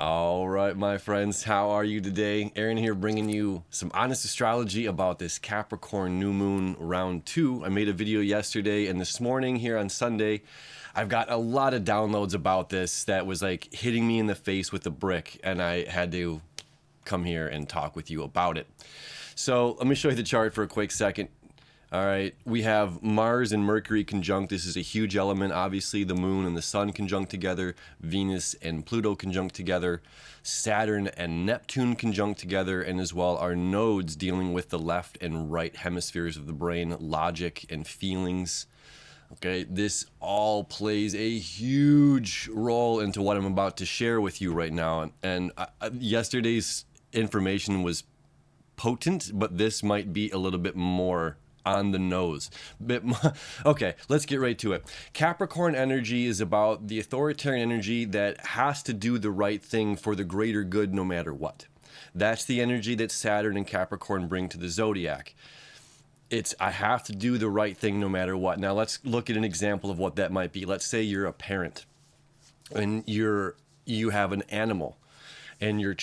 All right, my friends, how are you today? Aaron here bringing you some honest astrology about this Capricorn new moon round 2. I made a video yesterday and this morning here on Sunday. I've got a lot of downloads about this that was like hitting me in the face with a brick, and I had to come here and talk with you about it. So let me show you the chart for a quick second. All right, we have Mars and Mercury conjunct. This is a huge element. Obviously, the moon and the sun conjunct together. Venus and Pluto conjunct together. Saturn and Neptune conjunct together. And as well, our nodes dealing with the left and right hemispheres of the brain, logic and feelings. Okay, this all plays a huge role into what I'm about to share with you right now. And yesterday's information was potent, but this might be a little bit more on the nose. Okay, let's get right to it. Capricorn energy is about the authoritarian energy that has to do the right thing for the greater good no matter what. That's the energy that Saturn and Capricorn bring to the zodiac. It's I have to do the right thing no matter what. Now let's look at an example of what that might be. Let's say you're a parent and you have an animal. And your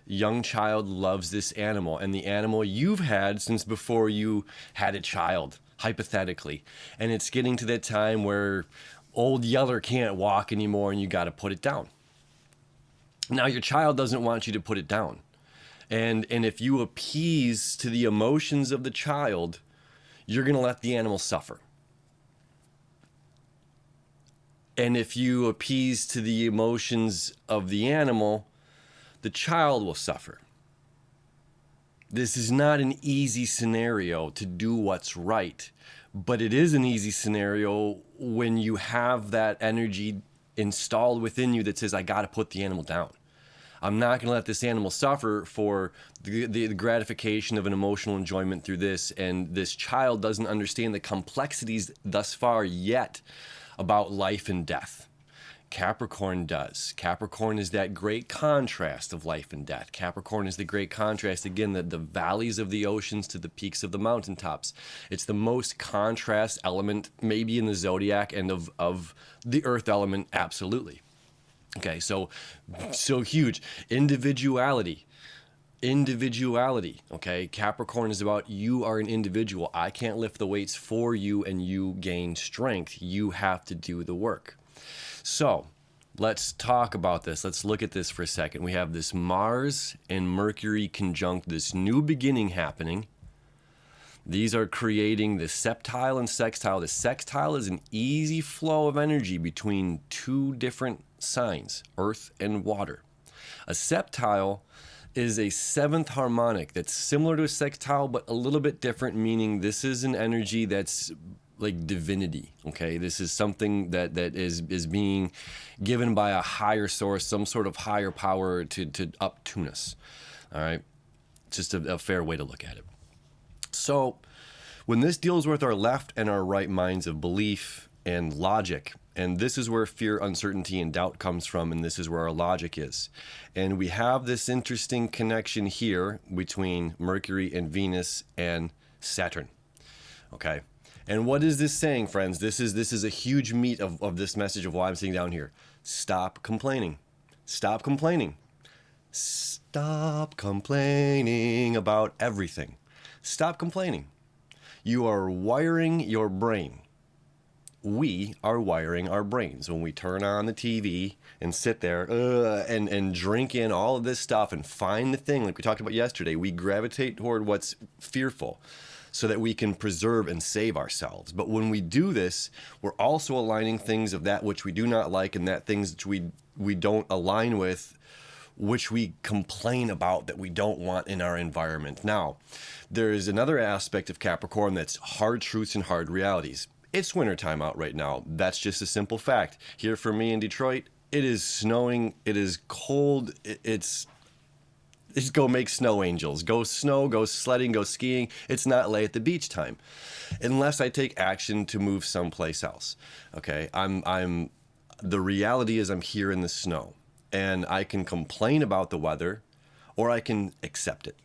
young child loves this animal, and the animal you've had since before you had a child, hypothetically. And it's getting to that time where old Yeller can't walk anymore and you got to put it down. Now your child doesn't want you to put it down. And if you appease to the emotions of the child, you're going to let the animal suffer. And if you appease to the emotions of the animal, the child will suffer. This is not an easy scenario to do what's right, but it is an easy scenario when you have that energy installed within you that says, I got to put the animal down. I'm not going to let this animal suffer for the gratification of an emotional enjoyment through this. And this child doesn't understand the complexities thus far yet about life and death. Capricorn does. Capricorn is that great contrast of life and death. Capricorn is the great contrast, again, the valleys of the oceans to the peaks of the mountaintops. It's the most contrast element maybe in the zodiac, and of the earth element, absolutely. Okay, so huge. Individuality, okay? Capricorn is about you are an individual. I can't lift the weights for you and you gain strength. You have to do the work. So let's talk about this. Let's look at this for a second. We have this Mars and Mercury conjunct, this new beginning happening. These are creating the septile and sextile. The sextile is an easy flow of energy between two different signs, earth and water. A septile is a seventh harmonic that's similar to a sextile, but a little bit different, meaning this is an energy that's like divinity, okay? This is something that is being given by a higher source, some sort of higher power to up-tune us, all right? Just a fair way to look at it. So when this deals with our left and our right minds of belief and logic, and this is where fear, uncertainty, and doubt comes from, and this is where our logic is. And we have this interesting connection here between Mercury and Venus and Saturn, okay? And what is this saying, friends? This is a huge meat of this message of why I'm sitting down here. Stop complaining. Stop complaining. Stop complaining about everything. Stop complaining. You are wiring your brain. We are wiring our brains when we turn on the TV and sit there and drink in all of this stuff and find the thing, like we talked about yesterday. We gravitate toward what's fearful, so that we can preserve and save ourselves. But when we do this, we're also aligning things of that which we do not like and that things which we don't align with, which we complain about that we don't want in our environment. Now, there is another aspect of Capricorn that's hard truths and hard realities. It's wintertime out right now. That's just a simple fact. Here for me in Detroit, it is snowing, it is cold, it's just go make snow angels. Go snow, go sledding, go skiing. It's not lay at the beach time. Unless I take action to move someplace else. Okay? The reality is I'm here in the snow. And I can complain about the weather, or I can accept it.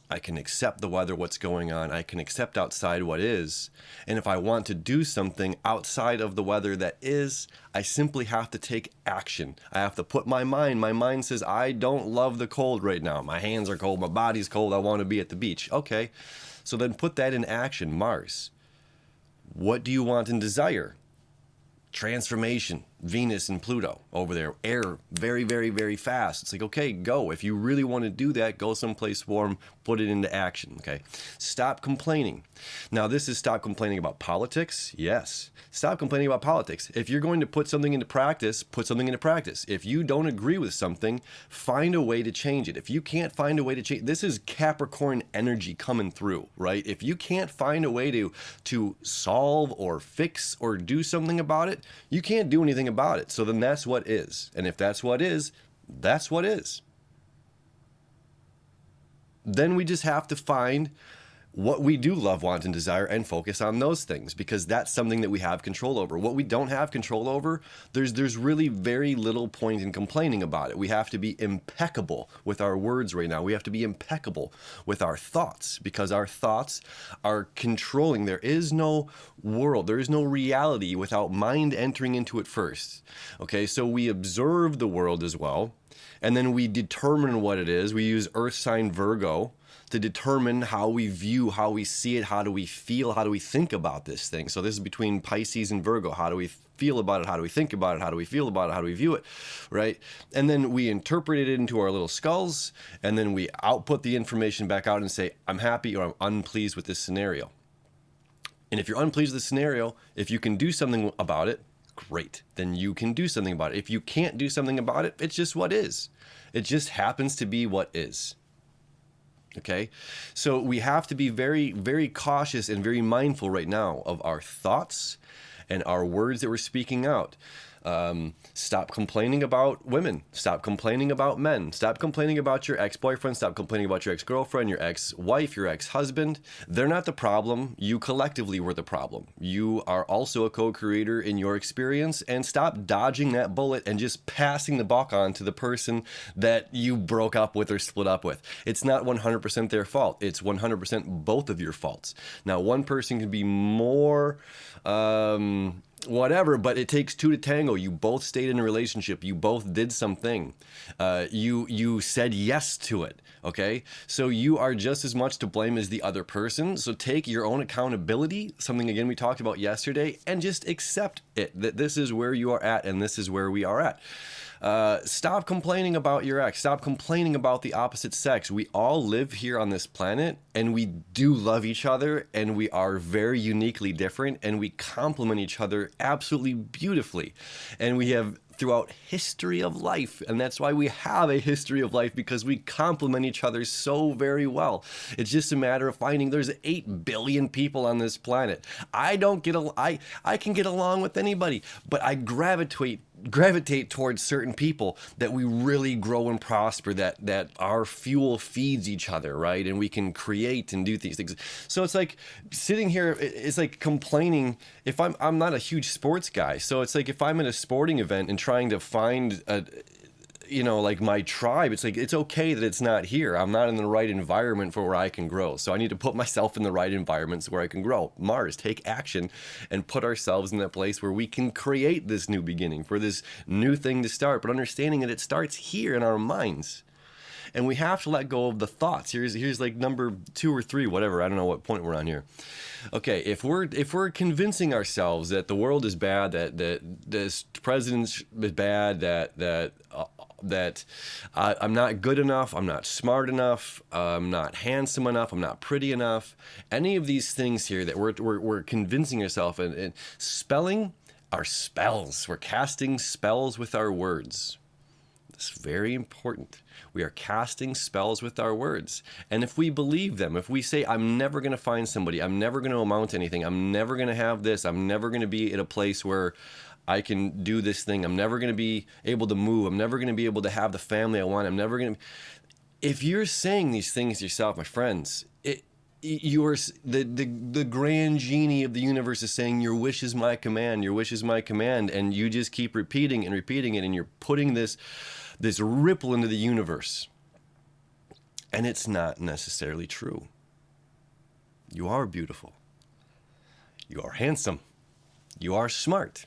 I can accept the weather, what's going on. I can accept outside what is. And if I want to do something outside of the weather that is, I simply have to take action. I have to put my mind says, I don't love the cold right now. My hands are cold, my body's cold, I want to be at the beach. Okay, so then put that in action, Mars. What do you want and desire? Transformation, Venus and Pluto over there, air, very, very, very fast. It's like, okay, go. If you really want to do that, go someplace warm, put it into action, okay? Stop complaining. Now, this is stop complaining about politics. Yes. Stop complaining about politics. If you're going to put something into practice, put something into practice. If you don't agree with something, find a way to change it. If you can't find a way to change, this is Capricorn energy coming through, right? If you can't find a way to solve or fix or do something about it, you can't do anything about it. So then that's what is. And if that's what is, that's what is. Then we just have to find what we do love, want, and desire and focus on those things, because that's something that we have control over. What we don't have control over, there's really very little point in complaining about it. We have to be impeccable with our words right now. We have to be impeccable with our thoughts, because our thoughts are controlling. There is no world, there is no reality without mind entering into it first. Okay, so we observe the world as well, and then we determine what it is. We use Earth sign Virgo to determine how we view, how we see it, how do we feel, how do we think about this thing. So this is between Pisces and Virgo. How do we feel about it? How do we think about it? How do we feel about it? How do we view it, right? And then we interpret it into our little skulls, and then we output the information back out and say, I'm happy or I'm unpleased with this scenario. And if you're unpleased with the scenario, if you can do something about it, great. Then you can do something about it. If you can't do something about it, it's just what is. It just happens to be what is. Okay, so we have to be very, very cautious and very mindful right now of our thoughts and our words that we're speaking out. Stop complaining about women. Stop complaining about men. Stop complaining about your ex-boyfriend. Stop complaining about your ex-girlfriend, your ex-wife, your ex-husband. They're not the problem. You collectively were the problem. You are also a co-creator in your experience, and stop dodging that bullet and just passing the buck on to the person that you broke up with or split up with. It's not 100% their fault. It's 100% both of your faults. Now, one person can be more whatever, but it takes two to tango. You both stayed in a relationship. You both did something. You said yes to it. Okay, so you are just as much to blame as the other person. So take your own accountability, something again we talked about yesterday, and just accept it, that this is where you are at and this is where we are at. Stop complaining about your ex. Stop complaining about the opposite sex. We all live here on this planet, and we do love each other, and we are very uniquely different, and we complement each other absolutely beautifully. And we have throughout history of life, and that's why we have a history of life, because we complement each other so very well. It's just a matter of finding. There's 8 billion people on this planet. I can get along with anybody, but I gravitate towards certain people that we really grow and prosper, that our fuel feeds each other, right? And we can create and do these things. So it's like sitting here, it's like complaining. If I'm not a huge sports guy, so it's like if I'm at a sporting event and trying to find like my tribe, it's like, it's okay that it's not here. I'm not in the right environment for where I can grow. So I need to put myself in the right environments where I can grow. Mars, take action and put ourselves in that place where we can create this new beginning, for this new thing to start, but understanding that it starts here in our minds. And we have to let go of the thoughts. Here's like number 2 or 3, whatever. I don't know what point we're on here. Okay, if we're convincing ourselves that the world is bad, that this president is bad, that I'm not good enough, I'm not smart enough, I'm not handsome enough, I'm not pretty enough, any of these things here that we're convincing ourselves, and spelling are spells. We're casting spells with our words. It's very important. We are casting spells with our words. And if we believe them, if we say, I'm never going to find somebody, I'm never going to amount to anything, I'm never going to have this, I'm never going to be at a place where I can do this thing, I'm never going to be able to move, I'm never going to be able to have the family I want, I'm never going to... If you're saying these things yourself, my friends, the grand genie of the universe is saying, your wish is my command, your wish is my command, and you just keep repeating and repeating it, and you're putting this ripple into the universe. And it's not necessarily true. You are beautiful. You are handsome. You are smart.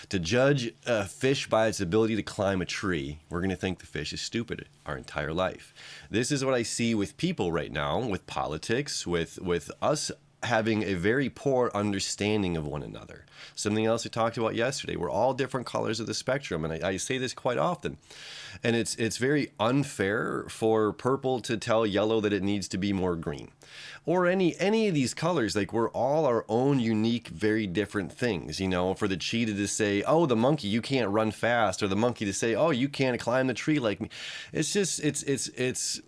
To judge a fish by its ability to climb a tree, we're going to think the fish is stupid our entire life. This is what I see with people right now, with politics, with us having a very poor understanding of one another. Something else we talked about yesterday. We're all different colors of the spectrum, and I say this quite often. And it's very unfair for purple to tell yellow that it needs to be more green. Or any of these colors, like we're all our own unique, very different things. You know, for the cheetah to say, oh, the monkey, you can't run fast, or the monkey to say, oh, you can't climb the tree like me. It's just, it's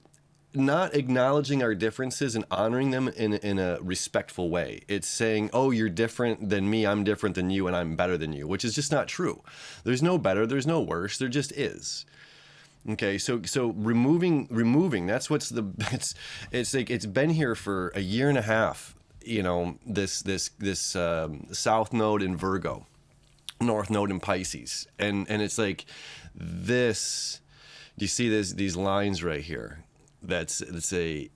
not acknowledging our differences and honoring them in a respectful way. It's saying, oh, you're different than me, I'm different than you, and I'm better than you, which is just not true. There's no better, there's no worse, there just is. Okay, so removing, that's what's it's like it's been here for a year and a half, you know, this south node in Virgo, north node in Pisces. And it's like this, do you see these lines right here? It's a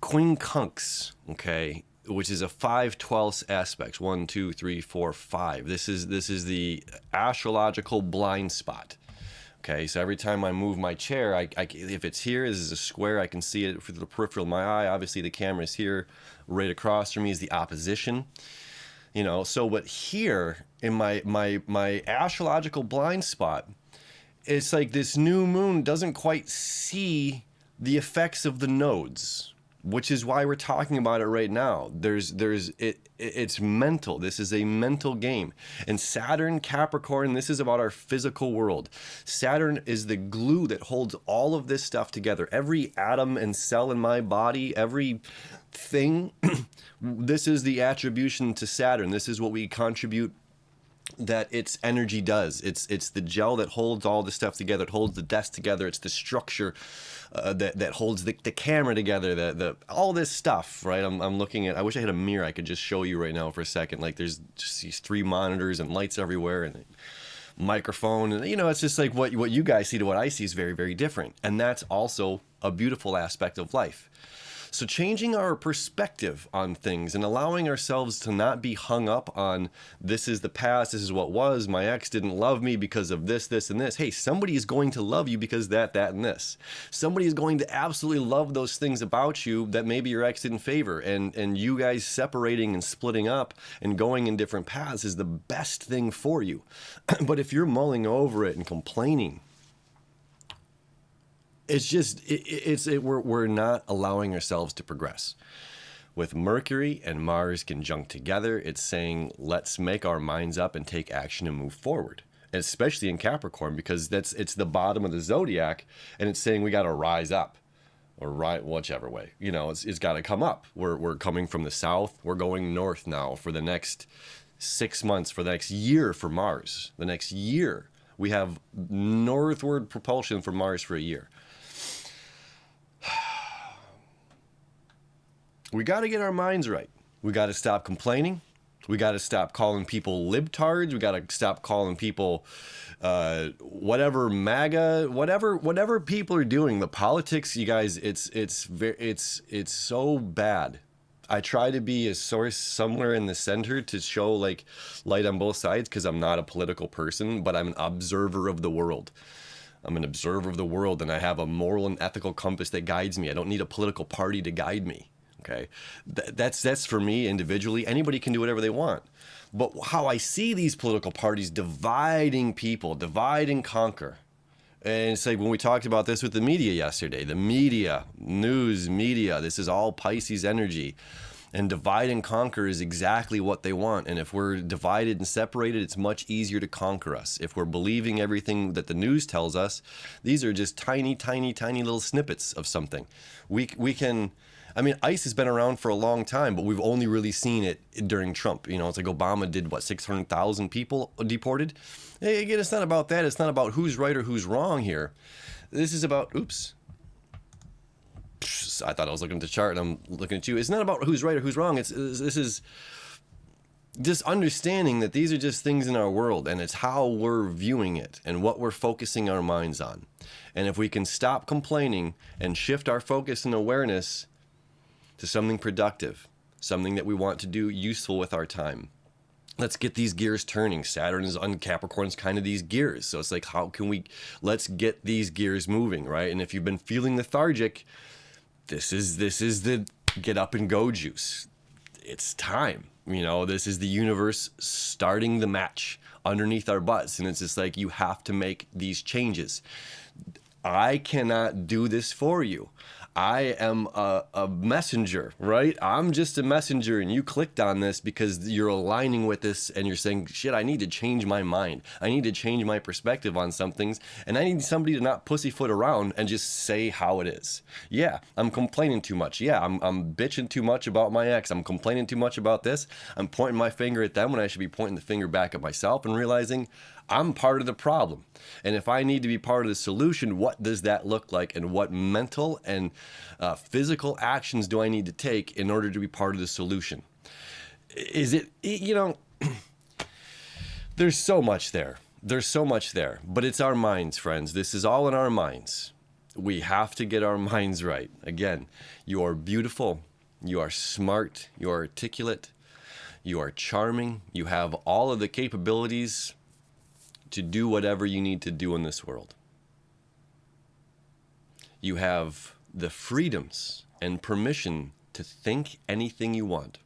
quincunx, okay, which is a 5/12 aspects. 1, 2, 3, 4, 5. This is the astrological blind spot. Okay, so every time I move my chair, if it's here, this is a square, I can see it through the peripheral of my eye. Obviously, the camera is here. Right across from me is the opposition. You know, so but here in my astrological blind spot, it's like this new moon doesn't quite see the effects of the nodes, which is why we're talking about it right now. It's mental. This is a mental game. And Saturn, Capricorn, this is about our physical world. Saturn is the glue that holds all of this stuff together. Every atom and cell in my body, every thing, this is the attribution to Saturn. This is what we contribute that its energy does. It's the gel that holds all the stuff together. It holds the desk together. It's the structure that holds the camera together. The all this stuff, right? I'm looking at. I wish I had a mirror. I could just show you right now for a second. Like there's just these 3 monitors and lights everywhere and a microphone, and you know, it's just like what you guys see to what I see is very, very different. And that's also a beautiful aspect of life. So changing our perspective on things and allowing ourselves to not be hung up on this is the past, this is what was, my ex didn't love me because of this, this, and this. Hey, somebody is going to love you because that, and this. Somebody is going to absolutely love those things about you that maybe your ex didn't favor. And you guys separating and splitting up and going in different paths is the best thing for you. But if you're mulling over it and complaining, it's just, we're not allowing ourselves to progress. With Mercury and Mars conjunct together, it's saying, let's make our minds up and take action and move forward. And especially in Capricorn, because it's the bottom of the zodiac, and it's saying we got to rise up, or right, whichever way. You know, it's got to come up. We're coming from the south. We're going north now for the next 6 months, for the next year for Mars. The next year, we have northward propulsion for Mars for a year. We got to get our minds right. We got to stop complaining. We got to stop calling people libtards. We got to stop calling people whatever MAGA, whatever people are doing. The politics, you guys, it's so bad. I try to be a source somewhere in the center to show like light on both sides, because I'm not a political person, but I'm an observer of the world. I'm an observer of the world, and I have a moral and ethical compass that guides me. I don't need a political party to guide me. Okay, that's for me individually. Anybody can do whatever they want. But how I see these political parties dividing people, divide and conquer. And it's like when we talked about this with the media yesterday, the media, news, media, this is all Pisces energy. And divide and conquer is exactly what they want. And if we're divided and separated, it's much easier to conquer us. If we're believing everything that the news tells us, these are just tiny, tiny, tiny little snippets of something. We can... I mean, ICE has been around for a long time, but we've only really seen it during Trump. You know, it's like Obama did, 600,000 people deported? Hey, again, it's not about that. It's not about who's right or who's wrong here. This is about, oops. I thought I was looking at the chart, and I'm looking at you. It's not about who's right or who's wrong. This is just understanding that these are just things in our world, and it's how we're viewing it and what we're focusing our minds on. And if we can stop complaining and shift our focus and awareness to something productive, something that we want to do useful with our time, let's get these gears turning. Saturn is on Capricorn's kind of these gears. So it's like, how can we, let's get these gears moving, right? And if you've been feeling lethargic, this is the get up and go juice. It's time. You know, this is the universe starting the match underneath our butts. And it's just like, you have to make these changes. I cannot do this for you. I am a messenger, right? I'm just a messenger, and you clicked on this because you're aligning with this and you're saying, shit, I need to change my mind. I need to change my perspective on some things, and I need somebody to not pussyfoot around and just say how it is. Yeah, I'm complaining too much. Yeah, I'm bitching too much about my ex. I'm complaining too much about this. I'm pointing my finger at them when I should be pointing the finger back at myself and realizing I'm part of the problem. And if I need to be part of the solution, what does that look like? And what mental and physical actions do I need to take in order to be part of the solution? Is it, you know, there's so much there. There's so much there. But it's our minds, friends. This is all in our minds. We have to get our minds right. Again, you are beautiful. You are smart. You are articulate. You are charming. You have all of the capabilities to do whatever you need to do in this world. You have the freedoms and permission to think anything you want.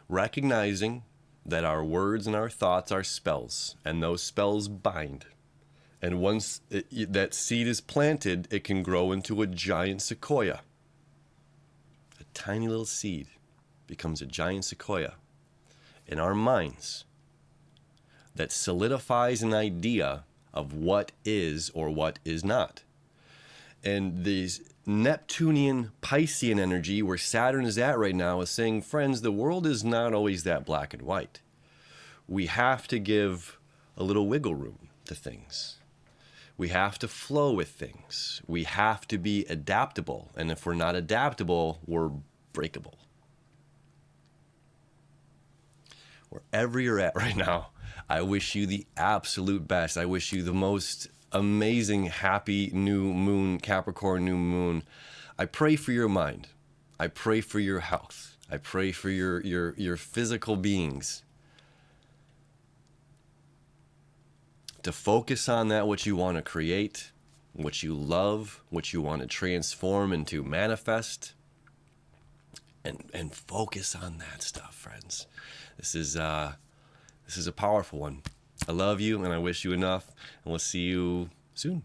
Recognizing that our words and our thoughts are spells, and those spells bind. And once that seed is planted, it can grow into a giant sequoia. A tiny little seed becomes a giant sequoia in our minds that solidifies an idea of what is or what is not. And this Neptunian Piscean energy, where Saturn is at right now, is saying, friends, the world is not always that black and white. We have to give a little wiggle room to things. We have to flow with things. We have to be adaptable. And if we're not adaptable, we're breakable. Wherever you're at right now, I wish you the absolute best. I wish you the most amazing, happy new moon, Capricorn new moon. I pray for your mind. I pray for your health. I pray for your physical beings. To focus on that what you want to create, what you love, what you want to transform into manifest. And focus on that stuff, friends. This is a powerful one. I love you, and I wish you enough, and we'll see you soon.